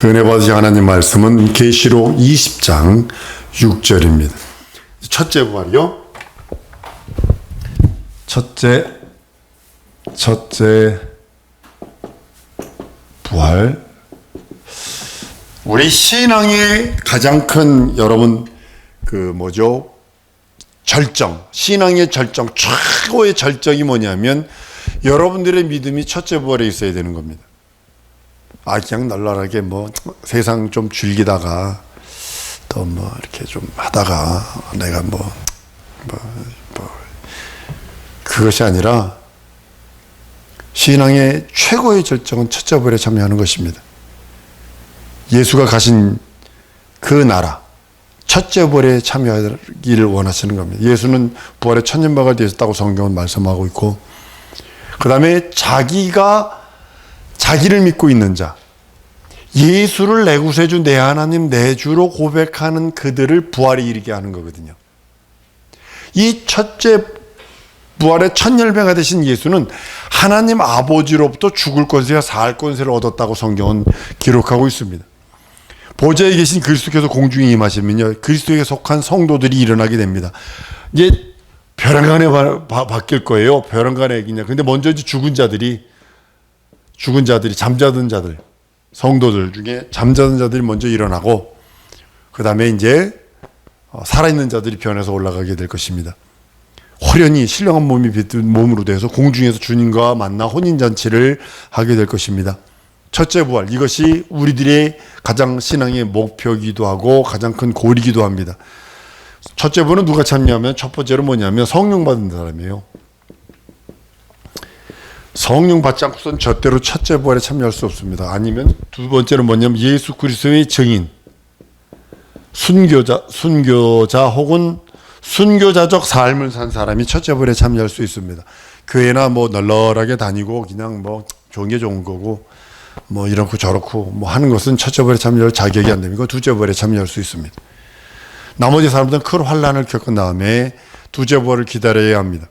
은혜 받으신 하나님 말씀은 계시록 20장 6절입니다. 첫째 부활이요. 첫째 부활. 우리 신앙의 가장 큰 여러분 절정, 신앙의 절정, 최고의 절정이 뭐냐면 여러분들의 믿음이 첫째 부활에 있어야 되는 겁니다. 그냥 널널하게 세상 좀 즐기다가 또 이렇게 좀 하다가 내가 그것이 아니라 신앙의 최고의 절정은 첫째 부활에 참여하는 것입니다. 예수가 가신 그 나라 첫째 부활에 참여하기를 원하시는 겁니다. 예수는 부활의 천년마가 되셨다고 성경은 말씀하고 있고, 그 다음에 자기를 믿고 있는 자, 예수를 내 구세주, 내 하나님, 내 주로 고백하는 그들을 부활에 이르게 하는 거거든요. 이 첫째 부활의 첫 열매가 되신 예수는 하나님 아버지로부터 죽을 권세와 살 권세를 얻었다고 성경은 기록하고 있습니다. 보좌에 계신 그리스도께서 공중에 임하시면요, 그리스도에게 속한 성도들이 일어나게 됩니다. 이제 벼랑간에 바뀔 거예요. 벼랑간에 그냥. 근데 먼저 이제 죽은 자들이 잠자던 자들, 성도들 중에 잠자던 자들이 먼저 일어나고, 그 다음에 이제 살아있는 자들이 변해서 올라가게 될 것입니다. 호련히 신령한 몸으로 되어서 공중에서 주님과 만나 혼인잔치를 하게 될 것입니다. 첫째 부활, 이것이 우리들의 가장 신앙의 목표이기도 하고 가장 큰 고리이기도 합니다. 첫째 부활은 누가 참여하면, 첫 번째로 뭐냐면 성령 받은 사람이에요. 성령 받지 않고선 절대로 첫째 부활에 참여할 수 없습니다. 아니면 두 번째로 뭐냐면 예수 그리스도의 증인, 순교자 혹은 순교자적 삶을 산 사람이 첫째 부활에 참여할 수 있습니다. 교회나 널널하게 다니고 그냥 좋은 게 좋은 거고 이렇고 저렇고 하는 것은 첫째 부활에 참여할 자격이 안 됩니다. 두째 부활에 참여할 수 있습니다. 나머지 사람들은 큰 환난을 겪은 다음에 두째 부활을 기다려야 합니다.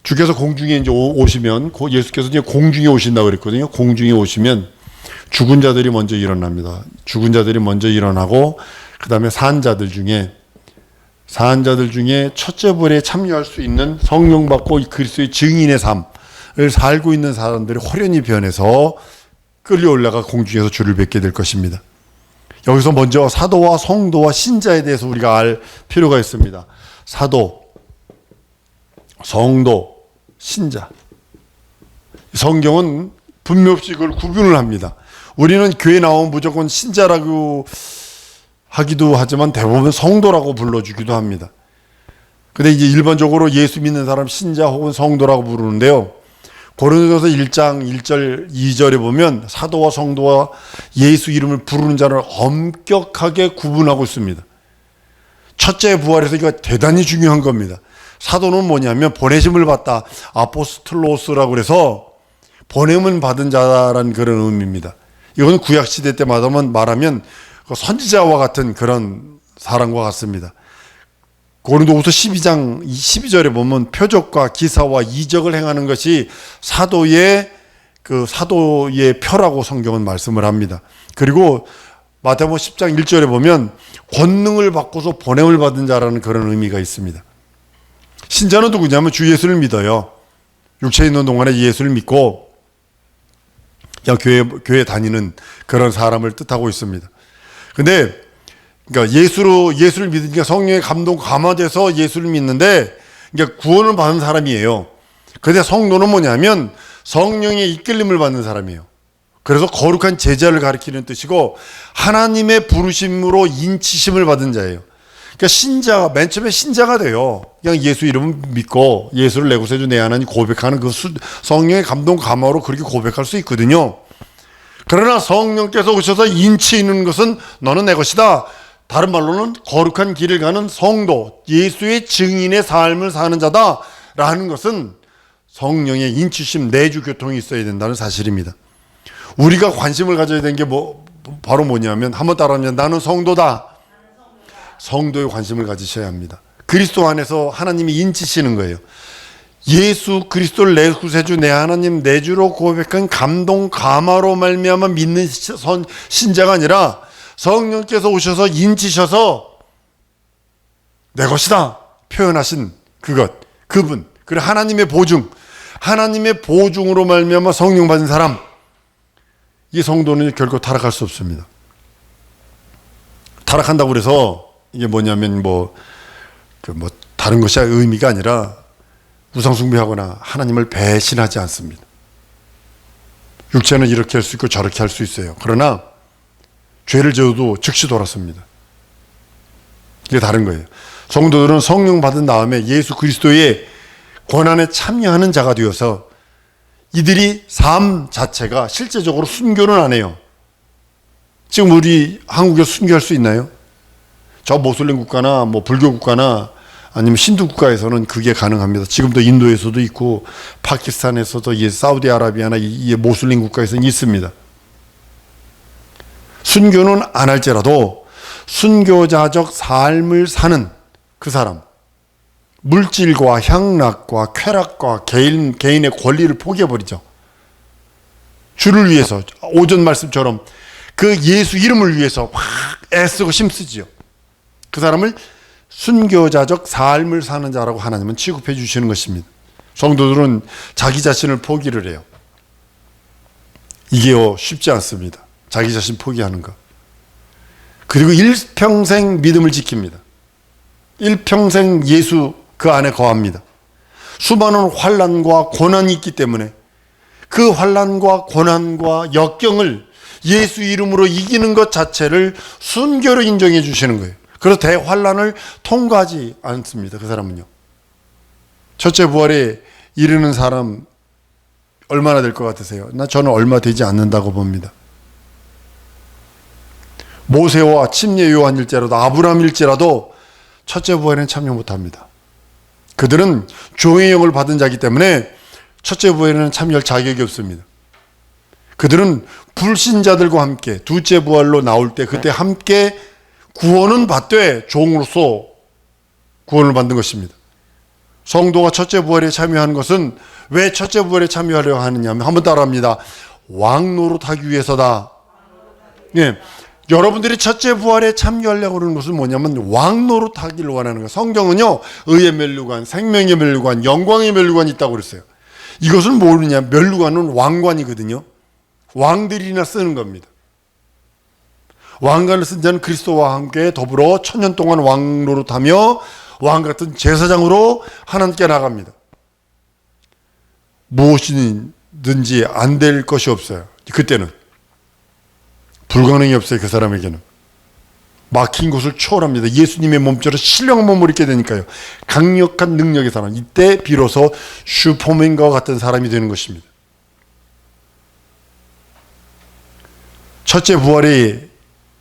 주께서 공중에 이제 오시면, 예수께서 이제 공중에 오신다고 그랬거든요. 공중에 오시면 죽은 자들이 먼저 일어납니다. 죽은 자들이 먼저 일어나고, 그 다음에 산 자들 중에 첫째 부활에 참여할 수 있는 성령 받고 그리스도의 증인의 삶을 살고 있는 사람들이 호련히 변해서 끌려 올라가 공중에서 주를 뵙게 될 것입니다. 여기서 먼저 사도와 성도와 신자에 대해서 우리가 알 필요가 있습니다. 사도, 성도, 신자. 성경은 분명히 그걸 구분을 합니다. 우리는 교회 나오면 무조건 신자라고 하기도 하지만 대부분 성도라고 불러주기도 합니다. 근데 이제 일반적으로 예수 믿는 사람 신자 혹은 성도라고 부르는데요. 고린도전서 1장 1절 2절에 보면 사도와 성도와 예수 이름을 부르는 자를 엄격하게 구분하고 있습니다. 첫째 부활에서 이거 대단히 중요한 겁니다. 사도는 뭐냐면 보내심을 받다, 아포스톨로스라고 그래서 보냄을 받은 자라는 그런 의미입니다. 이거는 구약시대 때 말하면 선지자와 같은 그런 사람과 같습니다. 고린도후서 12장 12절에 보면 표적과 기사와 이적을 행하는 것이 사도의 표라고 성경은 말씀을 합니다. 그리고 마태복음 10장 1절에 보면 권능을 받고서 보냄을 받은 자라는 그런 의미가 있습니다. 신자는 누구냐면 주 예수를 믿어요. 육체에 있는 동안에 예수를 믿고 그냥 교회 다니는 그런 사람을 뜻하고 있습니다. 근데 그러니까 예수를 믿으니까 성령의 감동 감화돼서 예수를 믿는데, 그러니까 구원을 받은 사람이에요. 그런데 성도는 뭐냐면 성령의 이끌림을 받는 사람이에요. 그래서 거룩한 제자를 가리키는 뜻이고 하나님의 부르심으로 인치심을 받은 자예요. 그러니까 맨 처음에 신자가 돼요. 그냥 예수 이름을 믿고 예수를 내 구세주 내 하나님 고백하는 그 성령의 감동 감화로 그렇게 고백할 수 있거든요. 그러나 성령께서 오셔서 인치는 것은 너는 내 것이다. 다른 말로는 거룩한 길을 가는 성도, 예수의 증인의 삶을 사는 자다라는 것은 성령의 인치심, 내주 교통이 있어야 된다는 사실입니다. 우리가 관심을 가져야 되는 게 바로 뭐냐면, 한번 따라하면 나는 성도다. 성도에 관심을 가지셔야 합니다. 그리스도 안에서 하나님이 인치시는 거예요. 예수 그리스도를 내 구세주 내 하나님 내 주로 고백한 감동 감화로 말미암아 믿는 신자가 아니라 성령께서 오셔서 인치셔서 내 것이다 표현하신 그분 그리고 하나님의 보증으로 말미암아 성령 받은 사람, 이 성도는 결코 타락할 수 없습니다. 타락한다고 그래서 이게 뭐냐면 다른 것이 의미가 아니라 우상숭배하거나 하나님을 배신하지 않습니다. 육체는 이렇게 할 수 있고 저렇게 할 수 있어요. 그러나 죄를 지어도 즉시 돌았습니다. 이게 다른 거예요. 성도들은 성령 받은 다음에 예수 그리스도의 고난에 참여하는 자가 되어서 이들이 삶 자체가 실제적으로 순교는 안 해요. 지금 우리 한국에서 순교할 수 있나요? 저 모슬림 국가나 불교 국가나 아니면 신두 국가에서는 그게 가능합니다. 지금도 인도에서도 있고 파키스탄에서도 사우디아라비아나 이 모슬림 국가에서는 있습니다. 순교는 안 할지라도 순교자적 삶을 사는 그 사람, 물질과 향락과 쾌락과 개인의 권리를 포기해버리죠. 주를 위해서 오전 말씀처럼 그 예수 이름을 위해서 확 애쓰고 힘쓰지요. 그 사람을 순교자적 삶을 사는 자라고 하나님은 취급해 주시는 것입니다. 성도들은 자기 자신을 포기를 해요. 이게 쉽지 않습니다. 자기 자신 포기하는 거. 그리고 일평생 믿음을 지킵니다. 일평생 예수 그 안에 거합니다. 수많은 환난과 고난이 있기 때문에 그 환난과 고난과 역경을 예수 이름으로 이기는 것 자체를 순교로 인정해 주시는 거예요. 그래서 대환난을 통과하지 않습니다. 그 사람은요. 첫째 부활에 이르는 사람 얼마나 될 것 같으세요? 저는 얼마 되지 않는다고 봅니다. 모세와 침례 요한일지라도 아브라함일지라도 첫째 부활에는 참여 못합니다. 그들은 종의 영을 받은 자이기 때문에 첫째 부활에는 참여할 자격이 없습니다. 그들은 불신자들과 함께 둘째 부활로 나올 때 그때 함께 구원은 받되 종으로서 구원을 받는 것입니다. 성도가 첫째 부활에 참여하는 것은 왜 첫째 부활에 참여하려 하느냐면 한번 따라합니다. 왕노릇하기 위해서다. 예, 여러분들이 첫째 부활에 참여하려고 하는 것은 뭐냐면 왕노릇하기를 원하는 거예요. 성경은요, 의의 면류관, 생명의 면류관, 영광의 면류관이 있다고 그랬어요. 이것은 모르냐? 면류관은 왕관이거든요. 왕들이나 쓰는 겁니다. 왕관을 쓴 자는 그리스도와 함께 더불어 천년 동안 왕노릇하며 왕 같은 제사장으로 하나님께 나갑니다. 무엇이든지 안 될 것이 없어요. 그때는 불가능이 없어요. 그 사람에게는 막힌 곳을 초월합니다. 예수님의 몸처럼 신령한 몸을 입게 되니까요. 강력한 능력의 사람, 이때 비로소 슈퍼맨과 같은 사람이 되는 것입니다. 첫째 부활이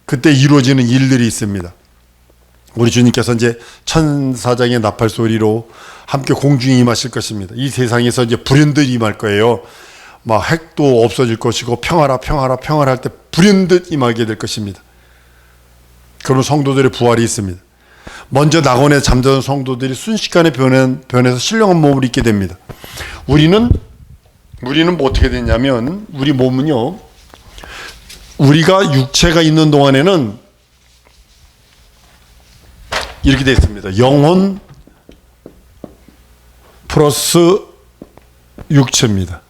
그때 이루어지는 일들이 있습니다. 우리 주님께서 이제 천사장의 나팔 소리로 함께 공중에 임하실 것입니다. 이 세상에서 이제 불현듯 임할 거예요. 막 핵도 없어질 것이고 평화라 할 때 불현듯 임하게 될 것입니다. 그런 성도들의 부활이 있습니다. 먼저 낙원에 잠자던 성도들이 순식간에 변해서 신령한 몸을 입게 됩니다. 우리는 뭐 어떻게 되냐면 우리 몸은요, 우리가 육체가 있는 동안에는 이렇게 되어 있습니다. 영혼 플러스 육체입니다.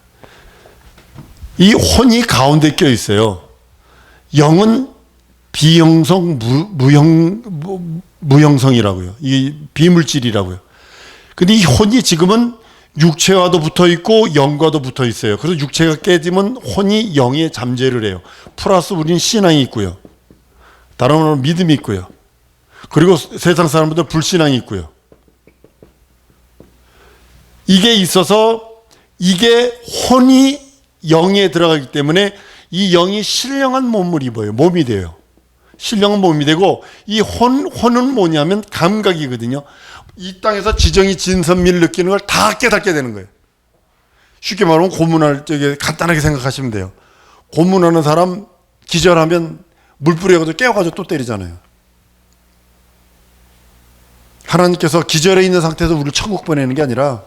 이 혼이 가운데 껴 있어요. 영은 비형성, 무형성이라고요. 이 비물질이라고요. 근데 이 혼이 지금은 육체와도 붙어 있고 영과도 붙어 있어요. 그래서 육체가 깨지면 혼이 영에 잠재를 해요. 플러스 우리는 신앙이 있고요. 다른 말로 믿음이 있고요. 그리고 세상 사람들도 불신앙이 있고요. 이게 있어서 이게 혼이 영에 들어가기 때문에 이 영이 신령한 몸을 입어요. 몸이 돼요. 신령한 몸이 되고 이 혼은 뭐냐면 감각이거든요. 이 땅에서 지정이 진선미를 느끼는 걸 다 깨닫게 되는 거예요. 쉽게 말하면 고문할 적에 간단하게 생각하시면 돼요. 고문하는 사람 기절하면 물 뿌려가지고 깨워가지고 또 때리잖아요. 하나님께서 기절해 있는 상태에서 우리를 천국 보내는 게 아니라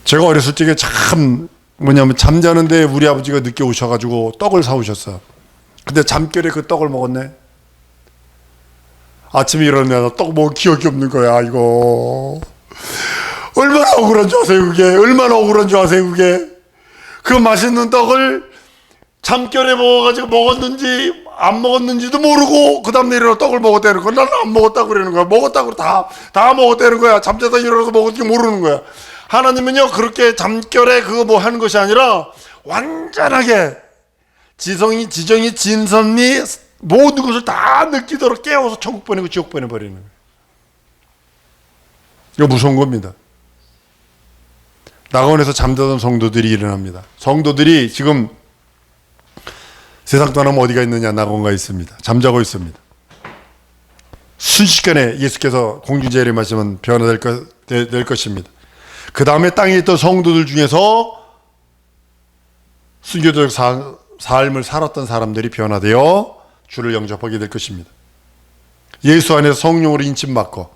제가 어렸을 적에 참 뭐냐면 잠자는데 우리 아버지가 늦게 오셔가지고 떡을 사오셨어. 근데 잠결에 그 떡을 먹었네. 아침에 일어나서 떡 먹을 기억이 없는 거야. 이거 얼마나 억울한 줄 아세요? 그게 얼마나 억울한 줄 아세요? 그게 그 맛있는 떡을 잠결에 먹어가지고 먹었는지 안 먹었는지도 모르고 그 다음날 일어나 떡을 먹었다는 거야. 나는 안 먹었다고 그러는 거야. 먹었다고 다 먹었다는 거야. 잠자다 일어나서 먹었는지 모르는 거야. 하나님은요 그렇게 잠결에 그거 뭐 하는 것이 아니라 완전하게 지성이 지정이 진선미 모든 것을 다 느끼도록 깨워서 천국 보내고 지옥 보내버리는 거예요. 이거 무서운 겁니다. 낙원에서 잠자던 성도들이 일어납니다. 성도들이 지금 세상 떠나면 어디가 있느냐? 낙원가 있습니다. 잠자고 있습니다. 순식간에 예수께서 공중제 내림하시면 변화될 것입니다. 그 다음에 땅에 있던 성도들 중에서 순교적 삶을 살았던 사람들이 변화되어 주를 영접하게 될 것입니다. 예수 안에서 성령으로 인침받고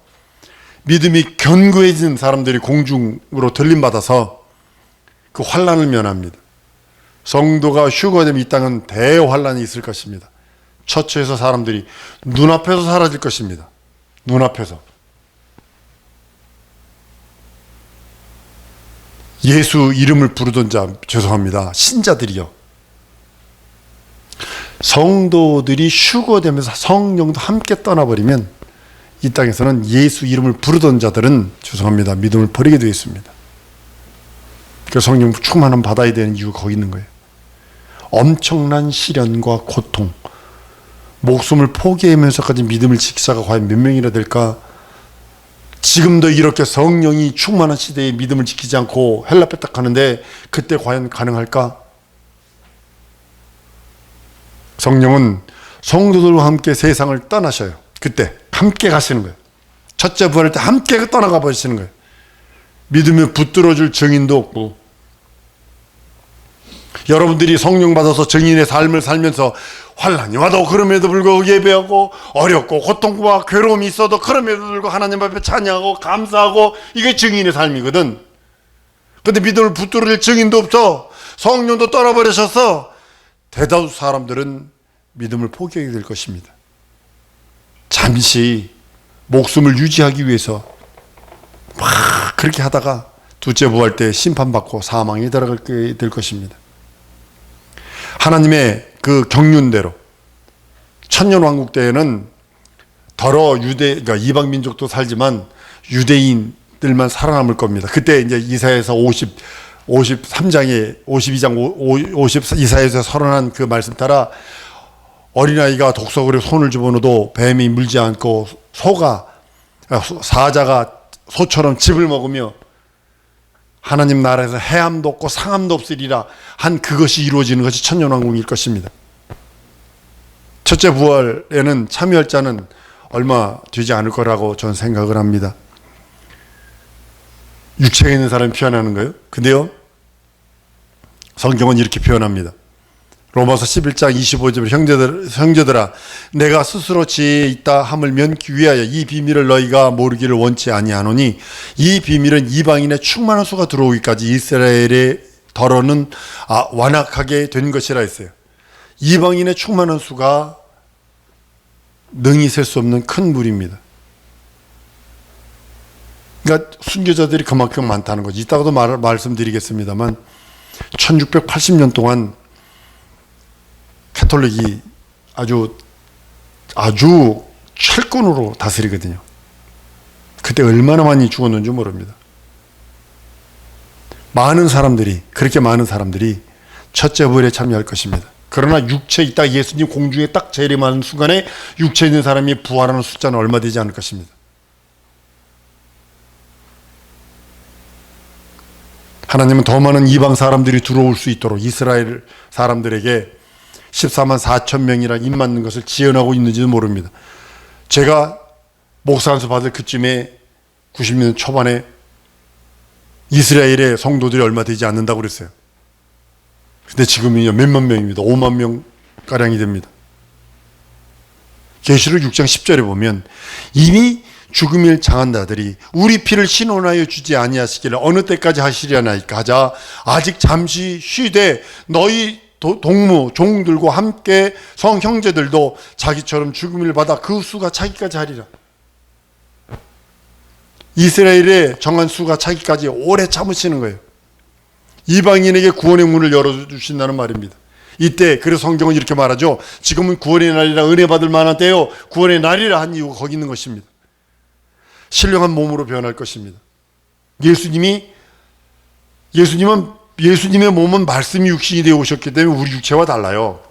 믿음이 견고해진 사람들이 공중으로 들림받아서 그 환난을 면합니다. 성도가 휴거되면 이 땅은 대환란이 있을 것입니다. 처처에서 사람들이 눈앞에서 사라질 것입니다. 눈앞에서. 예수 이름을 부르던 자, 죄송합니다. 신자들이요. 성도들이 휴거되면서 성령도 함께 떠나버리면 이 땅에서는 예수 이름을 부르던 자들은 죄송합니다. 믿음을 버리게 되어 있습니다. 그 성령 충만함 받아야 되는 이유가 거기 있는 거예요. 엄청난 시련과 고통, 목숨을 포기하면서까지 믿음을 지킬 자가 과연 몇 명이나 될까? 지금도 이렇게 성령이 충만한 시대에 믿음을 지키지 않고 헬라페딱 하는데 그때 과연 가능할까? 성령은 성도들과 함께 세상을 떠나셔요. 그때 함께 가시는 거예요. 첫째 부활할 때 함께 떠나가 버리시는 거예요. 믿음에 붙들어줄 증인도 없고, 여러분들이 성령 받아서 증인의 삶을 살면서 환난이 와도 그럼에도 불구하고 예배하고 어렵고 고통과 괴로움이 있어도 그럼에도 불구하고 하나님 앞에 찬양하고 감사하고 이게 증인의 삶이거든. 근데 믿음을 붙들어줄 증인도 없어. 성령도 떠나버리셔서 대다수 사람들은 믿음을 포기하게 될 것입니다. 잠시 목숨을 유지하기 위해서 막 그렇게 하다가 둘째 부활 때 심판받고 사망에 들어가게 될 것입니다. 하나님의 그 경륜대로 천년왕국 때에는 더러 그러니까 이방 민족도 살지만 유대인들만 살아남을 겁니다. 그때 이제 이사야서 52장 52사에서 선언한 그 말씀 따라 어린아이가 독소굴에 손을 집어넣어도 뱀이 물지 않고 사자가 소처럼 즙을 먹으며 하나님 나라에서 해함도 없고 상함도 없으리라 한 그것이 이루어지는 것이 천년왕국일 것입니다. 첫째 부활에는 참여할 자는 얼마 되지 않을 거라고 저는 생각을 합니다. 육체에 있는 사람이 표현하는 거예요. 근데요, 성경은 이렇게 표현합니다. 로마서 11장 25절 형제들아 내가 스스로 지혜에 있다 함을 면기 위하여 이 비밀을 너희가 모르기를 원치 아니하노니 이 비밀은 이방인의 충만한 수가 들어오기까지 이스라엘의 덜어는 완악하게 된 것이라 했어요. 이방인의 충만한 수가 능히 셀 수 없는 큰 물입니다. 그러니까 순교자들이 그만큼 많다는 거지. 이따가도 말씀드리겠습니다만 1680년 동안 가톨릭이 아주 철권으로 다스리거든요. 그때 얼마나 많이 죽었는지 모릅니다. 그렇게 많은 사람들이 첫째 부활에 참여할 것입니다. 그러나 육체에 있다 예수님 공중에 딱 재림하는 순간에 육체에 있는 사람이 부활하는 숫자는 얼마 되지 않을 것입니다. 하나님은 더 많은 이방 사람들이 들어올 수 있도록 이스라엘 사람들에게 14만 4천 명이라 입 맞는 것을 지연하고 있는지도 모릅니다. 제가 목사 안수 받을 그쯤에 90년 초반에 이스라엘의 성도들이 얼마 되지 않는다고 그랬어요. 근데 지금은요 몇만 명입니다. 5만 명가량이 됩니다. 계시록 6장 10절에 보면 이미 죽음일 장한 자들이 우리 피를 신원하여 주지 아니하시기를 어느 때까지 하시려나이까 하자 아직 잠시 쉬되 너희 동무 종들과 함께 성형제들도 자기처럼 죽음을 받아 그 수가 차기까지 하리라. 이스라엘의 정한 수가 차기까지 오래 참으시는 거예요. 이방인에게 구원의 문을 열어주신다는 말입니다. 이때 그래서 성경은 이렇게 말하죠. 지금은 구원의 날이라 은혜 받을 만한 때요 구원의 날이라 한 이유가 거기 있는 것입니다. 신령한 몸으로 변할 것입니다. 예수님의 몸은 말씀이 육신이 되어 오셨기 때문에 우리 육체와 달라요.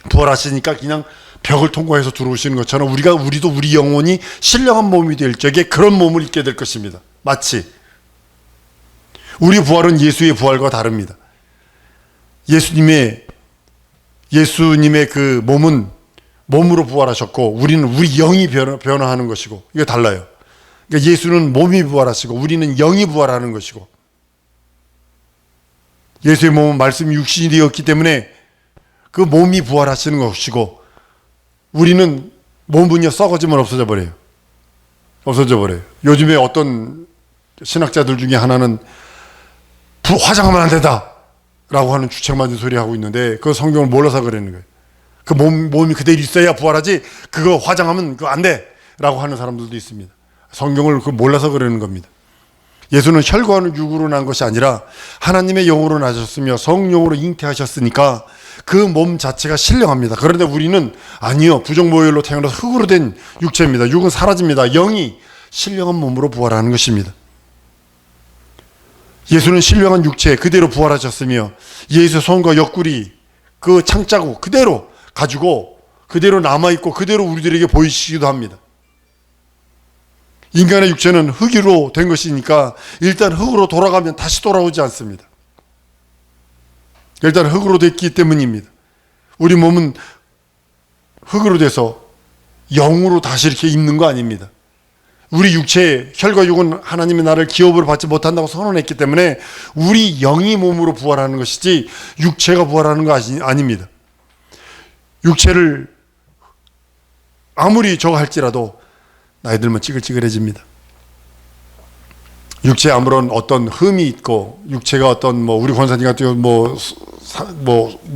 부활하시니까 그냥 벽을 통과해서 들어오시는 것처럼 우리도 우리 영혼이 신령한 몸이 될 적에 그런 몸을 입게 될 것입니다. 마치 우리 부활은 예수의 부활과 다릅니다. 예수님의 그 몸은 몸으로 부활하셨고 우리는 우리 영이 변화하는 것이고 이게 달라요. 그러니까 예수는 몸이 부활하시고 우리는 영이 부활하는 것이고 예수의 몸은 말씀이 육신이 되었기 때문에 그 몸이 부활하시는 것이고 우리는 몸은요 썩어지면 없어져 버려요. 요즘에 어떤 신학자들 중에 하나는 화장하면 안 된다 라고 하는 주책맞은 소리 하고 있는데 그 성경을 몰라서 그러는 거예요. 그 몸이 그대로 있어야 부활하지 그거 화장하면 그거 안 돼 라고 하는 사람들도 있습니다. 성경을 몰라서 그러는 겁니다. 예수는 혈과 육으로 난 것이 아니라 하나님의 영으로 나셨으며 성령으로 잉태하셨으니까 그 몸 자체가 신령합니다. 그런데 우리는 아니요. 부정모혈로 태어나서 흙으로 된 육체입니다. 육은 사라집니다. 영이 신령한 몸으로 부활하는 것입니다. 예수는 신령한 육체 그대로 부활하셨으며 예수의 손과 옆구리 그 창자국 그대로 가지고 그대로 남아있고 그대로 우리들에게 보이시기도 합니다. 인간의 육체는 흙으로 된 것이니까 일단 흙으로 돌아가면 다시 돌아오지 않습니다. 일단 흙으로 됐기 때문입니다. 우리 몸은 흙으로 돼서 영으로 다시 이렇게 입는 거 아닙니다. 우리 육체의 혈과 육은 하나님의 나를 기업으로 받지 못한다고 선언했기 때문에 우리 영이 몸으로 부활하는 것이지 육체가 부활하는 거 아닙니다. 육체를 아무리 저거 할지라도 나이 들면 찌글찌글해집니다. 육체에 아무런 어떤 흠이 있고 육체가 어떤 우리 권사님 같은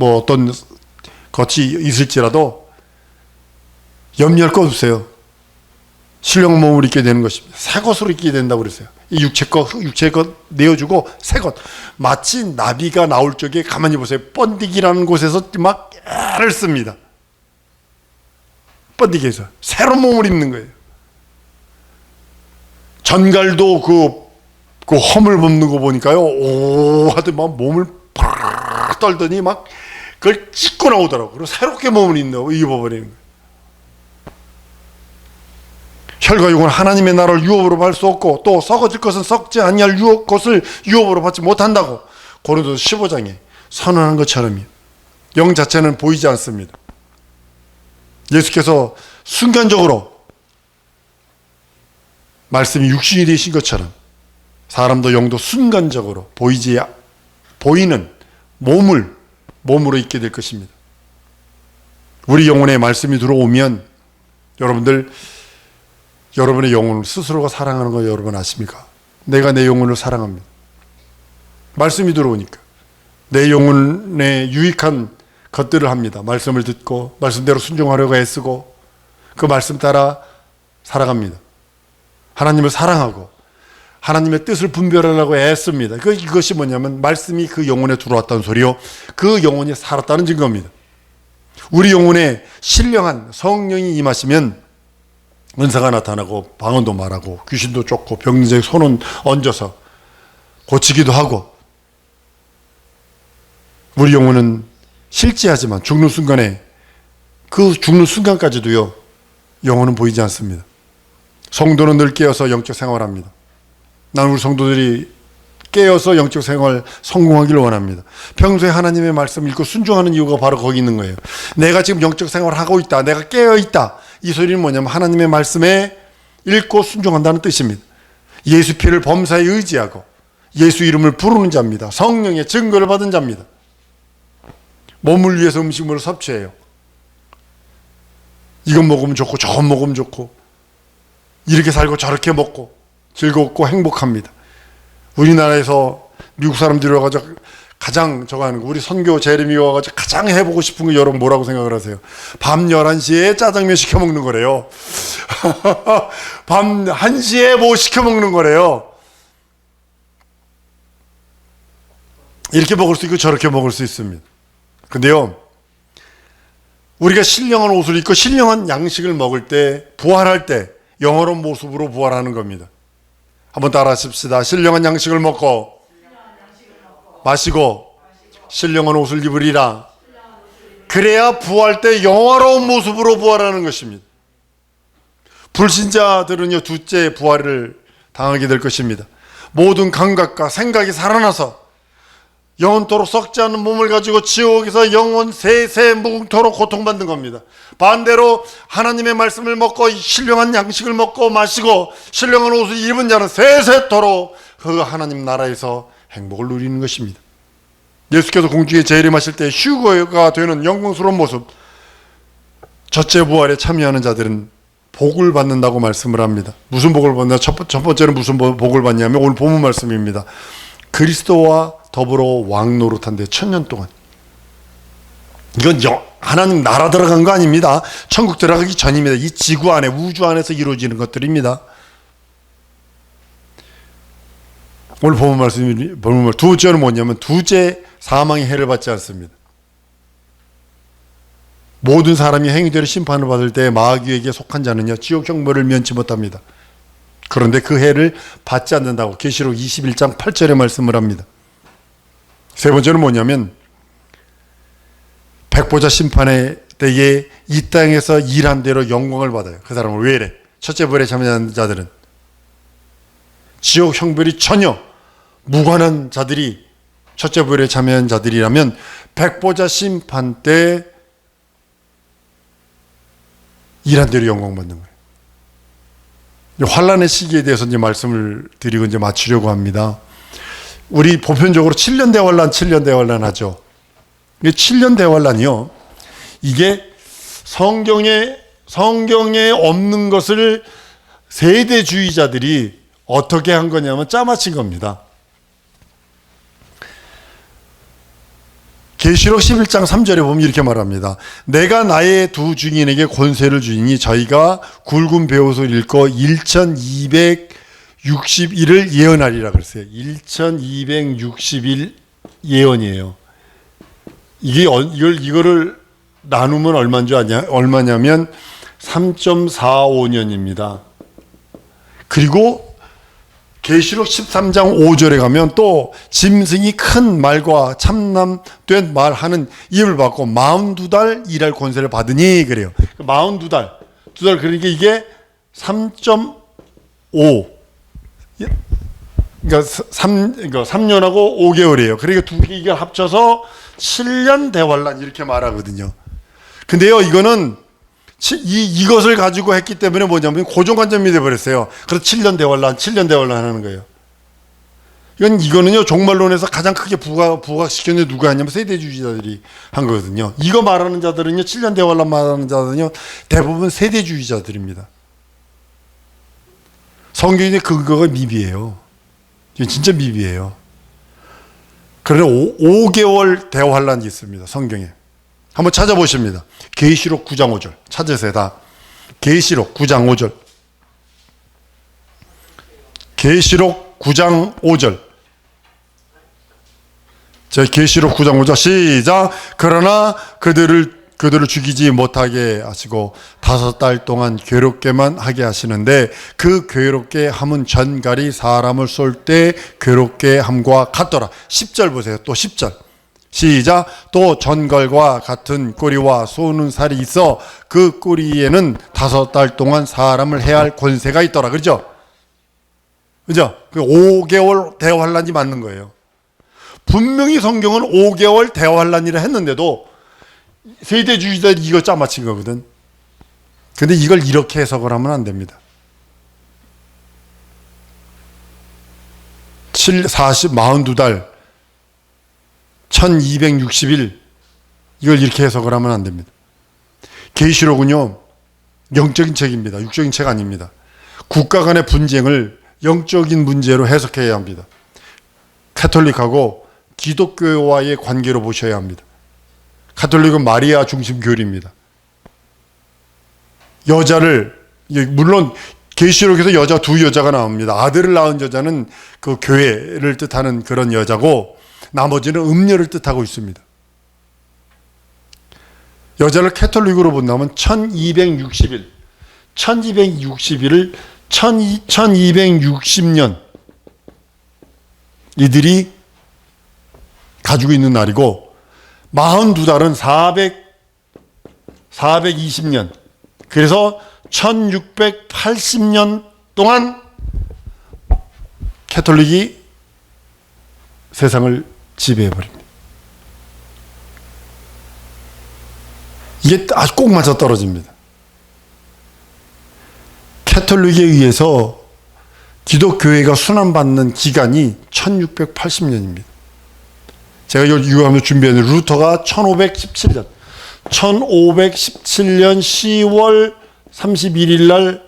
어떤 것이 있을지라도 염려할 거 없어요. 신령한 몸을 입게 되는 것입니다. 새 것으로 입게 된다고 그랬어요. 이 육체 것 내어주고 새 것. 마치 나비가 나올 적에 가만히 보세요. 번디기라는 곳에서 막 애를 씁니다. 번디기에서 새로운 몸을 입는 거예요. 전갈도 그 허물 벗는 거 보니까요. 오 하더니 막 몸을 팍 떨더니 막 그걸 찢고 나오더라고. 그리고 새롭게 몸을 입어버리는 거예요. 혈과 육은 하나님의 나라를 유업으로 받을 수 없고 또 썩어질 것은 썩지 아니할 것을 유업으로 받지 못한다고 고린도서 15장에 선언한 것처럼요. 영 자체는 보이지 않습니다. 예수께서 순간적으로 말씀이 육신이 되신 것처럼 사람도 영도 순간적으로 보이는 몸으로 있게 될 것입니다. 우리 영혼에 말씀이 들어오면 여러분의 영혼을 스스로가 사랑하는 거 여러분 아십니까? 내가 내 영혼을 사랑합니다. 말씀이 들어오니까 내 영혼에 유익한 것들을 합니다. 말씀을 듣고 말씀대로 순종하려고 애쓰고 그 말씀 따라 살아갑니다. 하나님을 사랑하고 하나님의 뜻을 분별하려고 애씁니다. 이것이 뭐냐면 말씀이 그 영혼에 들어왔다는 소리요. 그 영혼이 살았다는 증거입니다. 우리 영혼에 신령한 성령이 임하시면 은사가 나타나고 방언도 말하고 귀신도 쫓고 병자의 손은 얹어서 고치기도 하고 우리 영혼은 실제하지만 죽는 순간에 그 죽는 순간까지도요 영혼은 보이지 않습니다. 성도는 늘 깨어서 영적 생활합니다. 나는 우리 성도들이 깨어서 영적 생활 성공하기를 원합니다. 평소에 하나님의 말씀 읽고 순종하는 이유가 바로 거기 있는 거예요. 내가 지금 영적 생활을 하고 있다. 내가 깨어 있다. 이 소리는 뭐냐면 하나님의 말씀에 읽고 순종한다는 뜻입니다. 예수 피를 범사에 의지하고 예수 이름을 부르는 자입니다. 성령의 증거를 받은 자입니다. 몸을 위해서 음식물을 섭취해요. 이건 먹으면 좋고 저건 먹으면 좋고 이렇게 살고 저렇게 먹고 즐겁고 행복합니다. 우리나라에서 미국 사람들이 와가지고 가장 저거 하는 거, 우리 선교 제레미 와가지고 가장 해보고 싶은 거 여러분 뭐라고 생각을 하세요? 밤 11시에 짜장면 시켜 먹는 거래요. 밤 1시에 뭐 시켜 먹는 거래요. 이렇게 먹을 수 있고 저렇게 먹을 수 있습니다. 근데요, 우리가 신령한 옷을 입고 신령한 양식을 먹을 때, 부활할 때 영원한 모습으로 부활하는 겁니다. 한번 따라 하십시다. 신령한 양식을 먹고 마시고 신령한 옷을 입으리라. 그래야 부활 때 영화로운 모습으로 부활하는 것입니다. 불신자들은요, 둘째 부활을 당하게 될 것입니다. 모든 감각과 생각이 살아나서 영원토록 썩지 않는 몸을 가지고 지옥에서 영원 세세 무궁토록 고통받는 겁니다. 반대로 하나님의 말씀을 먹고 신령한 양식을 먹고 마시고 신령한 옷을 입은 자는 세세토록 그 하나님 나라에서 행복을 누리는 것입니다. 예수께서 공중에 재림하실 때 휴거가 되는 영광스러운 모습, 첫째 부활에 참여하는 자들은 복을 받는다고 말씀을 합니다. 무슨 복을 받냐? 첫 번째는 무슨 복을 받냐면 오늘 본문 말씀입니다. 그리스도와 더불어 왕노릇한데 1000년 동안. 이건 하나님 나라 들어간 거 아닙니다. 천국 들어가기 전입니다. 이 지구 안에, 우주 안에서 이루어지는 것들입니다. 오늘 본문 말씀, 두 번째는 뭐냐면 두째 사망의 해를 받지 않습니다. 모든 사람이 행위대로 심판을 받을 때 마귀에게 속한 자는요, 지옥 형벌을 면치 못합니다. 그런데 그 해를 받지 않는다고 계시록 21장 8절에 말씀을 합니다. 세 번째는 뭐냐면 백보자 심판의 때에 이 땅에서 일한 대로 영광을 받아요. 그 사람은 왜 이래? 첫째 부활에 참여하는 자들은 지옥 형벌이 전혀 무관한 자들이 첫째 부활에 참여한 자들이라면 백보자 심판 때 일한 대로 영광 받는 거예요. 환란의 시기에 대해서 이제 말씀을 드리고 이제 마치려고 합니다. 우리 보편적으로 7년 대환란, 7년 대환란 하죠. 7년 대환란이요, 이게 성경에 없는 것을 세대주의자들이 어떻게 한 거냐면 짜맞힌 겁니다. 계시록 11장 3절에 보면 이렇게 말합니다. 내가 나의 두 증인에게 권세를 주니 저희가 굵은 베옷을 읽고 1261을 예언하리라 그랬어요. 1261 예언이에요. 이거를 나누면 얼마냐면 3.45년입니다. 그리고 계시록 13장 5절에 가면 또 짐승이 큰 말과 참남된 말 하는 입을 받고 42달 일할 권세를 받으니 그래요. 42달. 그러니까 이게 3.5. 그러니까 3년하고 5개월이에요. 그러니까 두 개 이걸 합쳐서 7년 대환란 이렇게 말하거든요. 근데요, 이거는 이것을 가지고 했기 때문에 뭐냐면 고정관념이 되어버렸어요. 그래서 7년 대환란, 7년 대환란 하는 거예요. 이거는요, 종말론에서 가장 크게 부각시킨 게 누가 하냐면 세대주의자들이 한 거거든요. 이거 말하는 자들은요, 7년 대환란 말하는 자들은요, 대부분 세대주의자들입니다. 성경의 근거가 미비해요. 진짜 미비해요. 그러나 5개월 대환란이 있습니다. 성경에. 한번 찾아보십니다. 계시록 9장 5절. 찾으세요, 다. 계시록 9장 5절. 계시록 9장 5절. 자, 계시록 9장 5절. 시작. 그러나 그들을 죽이지 못하게 하시고 5달 동안 괴롭게만 하게 하시는데 그 괴롭게 함은 전갈이 사람을 쏠 때 괴롭게 함과 같더라. 10절 보세요. 또 10절. 시작. 또 전갈과 같은 꼬리와 쏘는 살이 있어 그 꼬리에는 5달 동안 사람을 해야 할 권세가 있더라. 그렇죠? 그죠? 5개월 대환란이 맞는 거예요. 분명히 성경은 5개월 대환란이라 했는데도 세대주의자들이 이거 짜맞힌 거거든. 근데 이걸 이렇게 해석을 하면 안 됩니다. 42달 1260일 이걸 이렇게 해석을 하면 안 됩니다. 계시록은요, 영적인 책입니다. 육적인 책 아닙니다. 국가 간의 분쟁을 영적인 문제로 해석해야 합니다. 가톨릭하고 기독교와의 관계로 보셔야 합니다. 가톨릭은 마리아 중심 교리입니다. 여자를, 물론 계시록에서 여자 두 여자가 나옵니다. 아들을 낳은 여자는 그 교회를 뜻하는 그런 여자고 나머지는 음녀를 뜻하고 있습니다. 여자를 가톨릭으로 본다면 1260일, 1260일을 1260년 이들이 가지고 있는 날이고 42달은 420년, 그래서 1680년 동안 가톨릭이 세상을 지배해버립니다. 이게 아주 꼭 맞아떨어집니다. 가톨릭에 의해서 기독교회가 순환받는 기간이 1680년입니다. 제가 유학하면서 준비한 루터가 1517년 10월 31일 날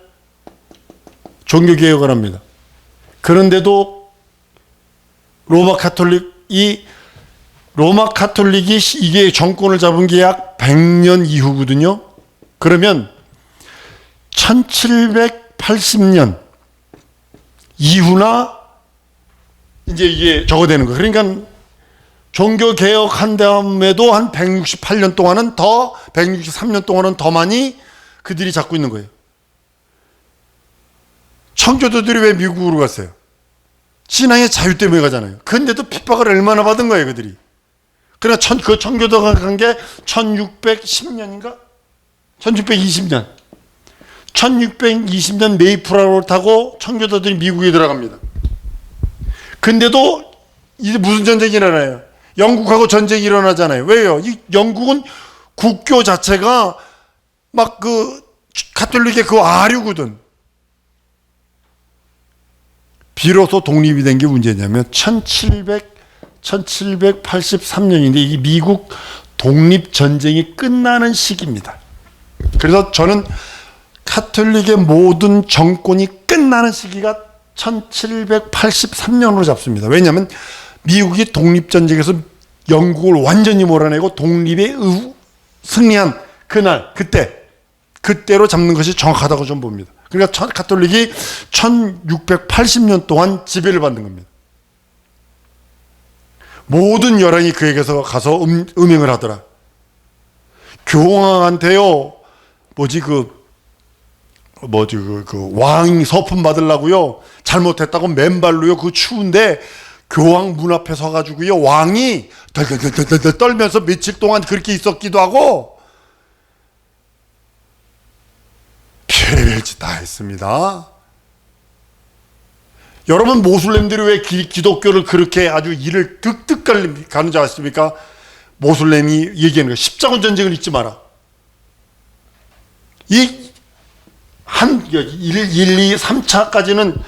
종교개혁을 합니다. 그런데도 로마 카톨릭이 이게 정권을 잡은 게 약 100년 이후거든요. 그러면 1780년 이후나 이제 이게 저거 되는 거예요. 그러니까 종교 개혁한 다음에도 한 168년 동안은 163년 동안은 더 많이 그들이 잡고 있는 거예요. 청교도들이 왜 미국으로 갔어요? 신앙의 자유 때문에 가잖아요. 근데도 핍박을 얼마나 받은 거예요, 그들이. 그러나 그 청교도가 간 게 1610년인가? 1620년. 1620년 메이프라를 타고 청교도들이 미국에 들어갑니다. 근데도 이제 무슨 전쟁이 일어나요? 영국하고 전쟁이 일어나잖아요. 왜요? 이 영국은 국교 자체가 막 그 가톨릭의 그 아류거든. 비로소 독립이 된 게 문제냐면 1783년인데 이게 미국 독립전쟁이 끝나는 시기입니다. 그래서 저는 가톨릭의 모든 정권이 끝나는 시기가 1783년으로 잡습니다. 왜냐하면 미국이 독립전쟁에서 영국을 완전히 몰아내고 독립에 승리한 그날, 그때로 잡는 것이 정확하다고 좀 봅니다. 그러니까 가톨릭이 1680년 동안 지배를 받는 겁니다. 모든 여랑이 그에게서 가서 음행을 하더라. 교황한테요, 왕 서품 받으려고요, 잘못했다고 맨발로요, 그 추운데 교황 문 앞에 서가지고요, 왕이 덜덜덜덜 떨면서 며칠 동안 그렇게 있었기도 하고, 별별 짓 다 했습니다. 여러분, 모슬렘들이 왜 기독교를 그렇게 아주 이를 득득 가는 줄 아십니까? 모슬렘이 얘기하는 거, 십자군 전쟁을 잊지 마라. 1, 2, 3차까지는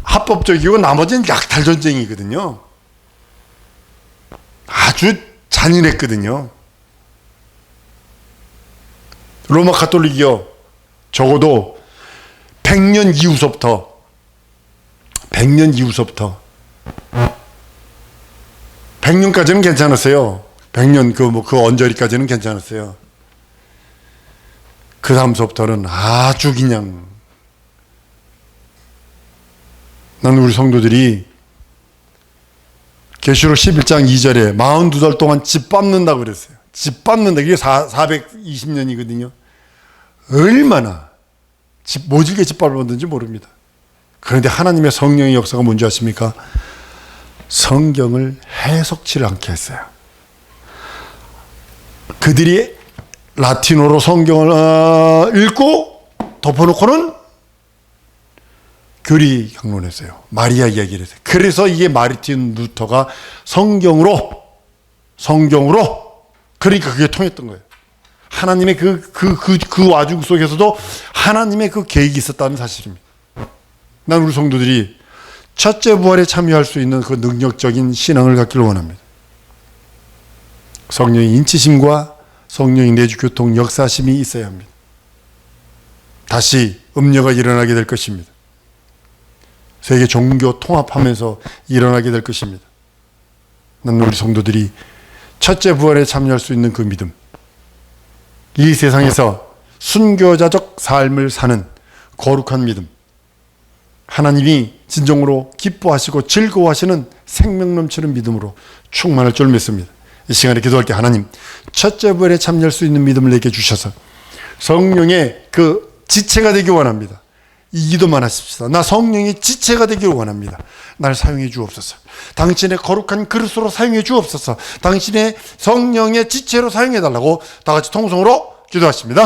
합법적이고 나머지는 약탈 전쟁이거든요. 아주 잔인했거든요. 로마 가톨릭이요, 적어도 100년 이후서부터 100년까지는 괜찮았어요. 100년 그 언저리까지는 괜찮았어요. 그 다음서부터는 아주 그냥, 나는 우리 성도들이 계시록 11장 2절에 42달 동안 집 밟는다고 그랬어요. 집 밟는다. 이게 420년이거든요. 얼마나 모질게 집 밟았는지 모릅니다. 그런데 하나님의 성령의 역사가 뭔지 아십니까? 성경을 해석치를 않게 했어요. 그들이 라틴어로 성경을 읽고 덮어놓고는 교리 강론했어요. 마리아 이야기를 했어요. 그래서 이게 마르틴 루터가 성경으로 그러니까 그게 통했던 거예요. 하나님의 그 와중 속에서도 하나님의 그 계획이 있었다는 사실입니다. 난 우리 성도들이 첫째 부활에 참여할 수 있는 그 능력적인 신앙을 갖기를 원합니다. 성령의 인치심과 성령의 내주 교통 역사심이 있어야 합니다. 다시 음녀가 일어나게 될 것입니다. 세계 종교 통합하면서 일어나게 될 것입니다. 나는 우리 성도들이 첫째 부활에 참여할 수 있는 그 믿음, 이 세상에서 순교자적 삶을 사는 거룩한 믿음, 하나님이 진정으로 기뻐하시고 즐거워하시는 생명 넘치는 믿음으로 충만할 줄 믿습니다. 이 시간에 기도할 때 하나님, 첫째 부활에 참여할 수 있는 믿음을 내게 주셔서 성령의 그 지체가 되기 원합니다. 이 기도만 하십시다. 나 성령의 지체가 되기를 원합니다. 날 사용해 주옵소서. 당신의 거룩한 그릇으로 사용해 주옵소서. 당신의 성령의 지체로 사용해 달라고 다 같이 통성으로 기도하십니다.